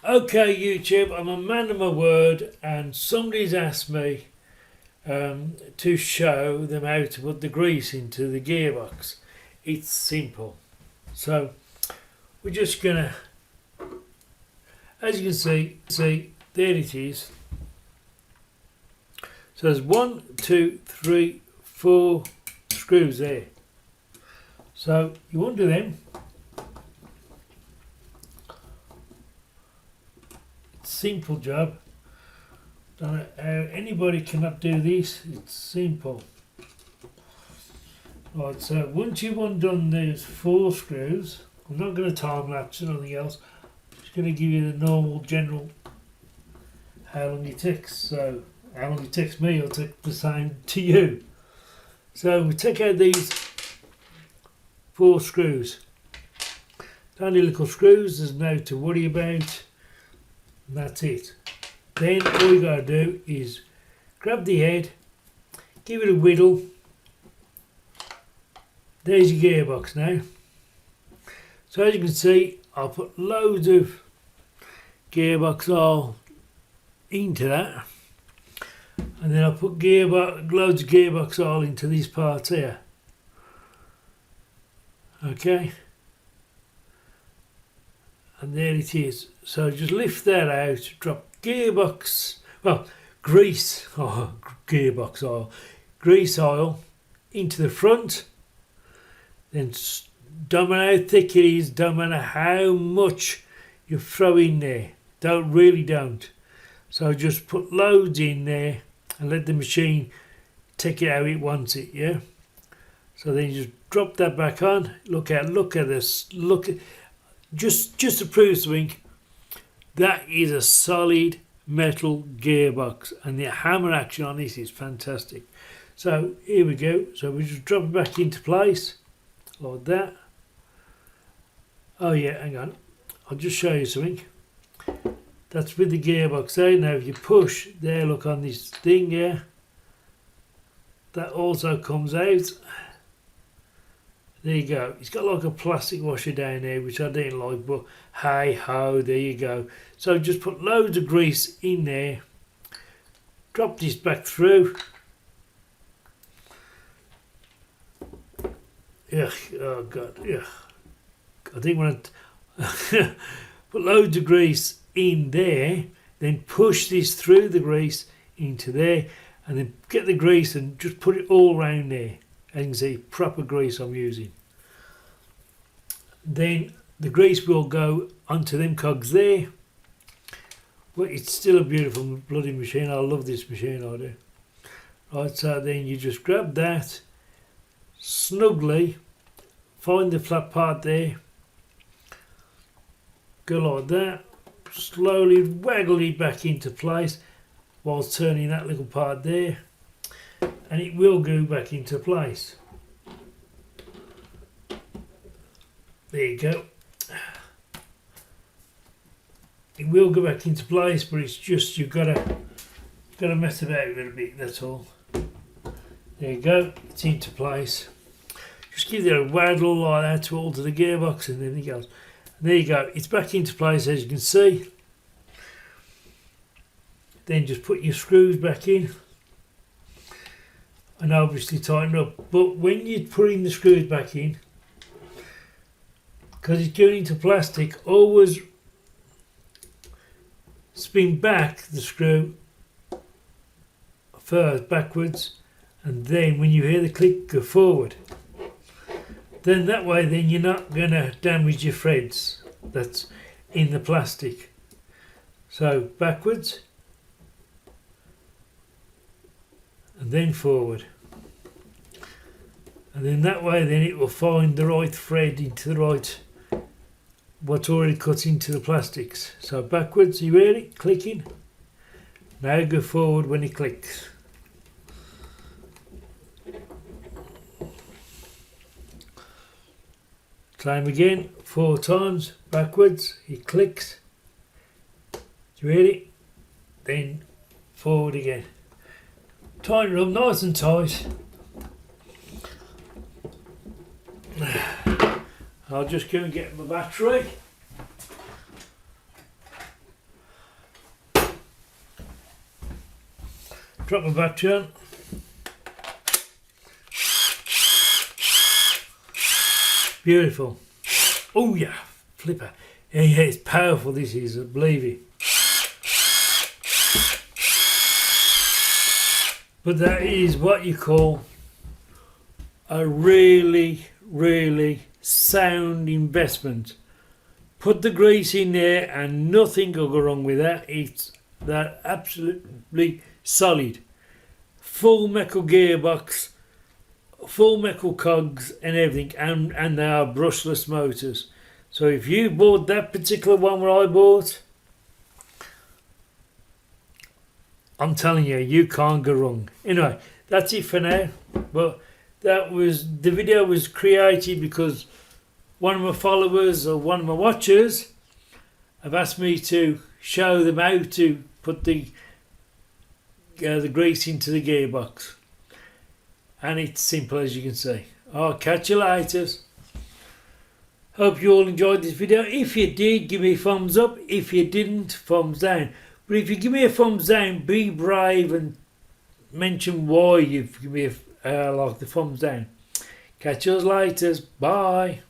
Okay, YouTube, I'm a man of my word, and somebody's asked me to show them how to put the grease into the gearbox. It's simple. So we're just gonna, as you can see, there it is. So there's 1, 2, 3, 4 screws there. So you undo them. Simple job. Don't know how anybody cannot do this. It's simple. Right, so once you've undone these 4 screws, I'm not going to time lapse or anything else. I'm just going to give you the normal general how long it takes. So how long it takes me will take the same to you. So we take out these 4 screws. Only little screws, there's no to worry about. And that's it. Then all you got to do is grab the head, give it a whittle. There's your gearbox now. So as you can see, I'll put loads of gearbox oil into that, and then I'll put loads of gearbox oil into these parts here. Okay. And there it is. So just lift that out, drop gearbox, grease, gearbox oil, grease oil into the front. Then don't matter how thick it is, don't matter how much you throw in there. Don't. So just put loads in there and let the machine take it how it wants it, yeah? So then you just drop that back on. Look at this, just to prove something, that is a solid metal gearbox, and the hammer action on this is fantastic. So here we go. So we just drop it back into place like that. Oh yeah, hang on. I'll just show you something. That's with the gearbox there. Now if you push there, look on this thing here, that also comes out. There you go. It's got like a plastic washer down there, which I didn't like, but hey ho, there you go. So just put loads of grease in there. Drop this back through. Ugh, oh god, ugh. I think when I put loads of grease in there, then push this through the grease into there, and then get the grease and just put it all around there. As you can see, proper grease I'm using. Then the grease will go onto them cogs there. But it's still a beautiful bloody machine. I love this machine, I do. Right, so then you just grab that, snugly, find the flat part there, go like that, slowly waggle it back into place while turning that little part there, and it will go back into place. There you go. It will go back into place, but it's just you've got to mess about a little bit. That's all. There you go. It's into place. Just give it a waddle like that to alter the gearbox, and then it goes. And there you go. It's back into place, as you can see. Then just put your screws back in, and obviously tighten up. But when you're putting the screws back in, because it's going into plastic, always spin back the screw first, backwards, and then when you hear the click, go forward. Then that way, then you're not going to damage your threads that's in the plastic. So backwards, and then forward. And then that way, then it will find the right thread into the right, what's already cut into the plastics. So backwards, you hear it clicking? Now go forward when it clicks. Same again, 4 times, backwards, it clicks. Do you hear it? Then forward again. Tighten it up nice and tight. I'll just go and get my battery. Drop my battery on. Beautiful. Oh yeah, flipper. Yeah, it's powerful, this is, believe it. But that is what you call a really, really sound investment. Put the grease in there and nothing will go wrong with that. It's that absolutely solid. Full metal gearbox, full metal cogs and everything, and they are brushless motors. So if you bought that particular one where I bought, I'm telling you, you can't go wrong. Anyway, that's it for now. But the video was created because one of my followers or one of my watchers have asked me to show them how to put the grease into the gearbox. And it's simple, as you can see. I'll catch you later. Hope you all enjoyed this video. If you did, give me a thumbs up. If you didn't, thumbs down. But if you give me a thumbs down, be brave and mention why you've given me like the thumbs down. Catch us later. Bye.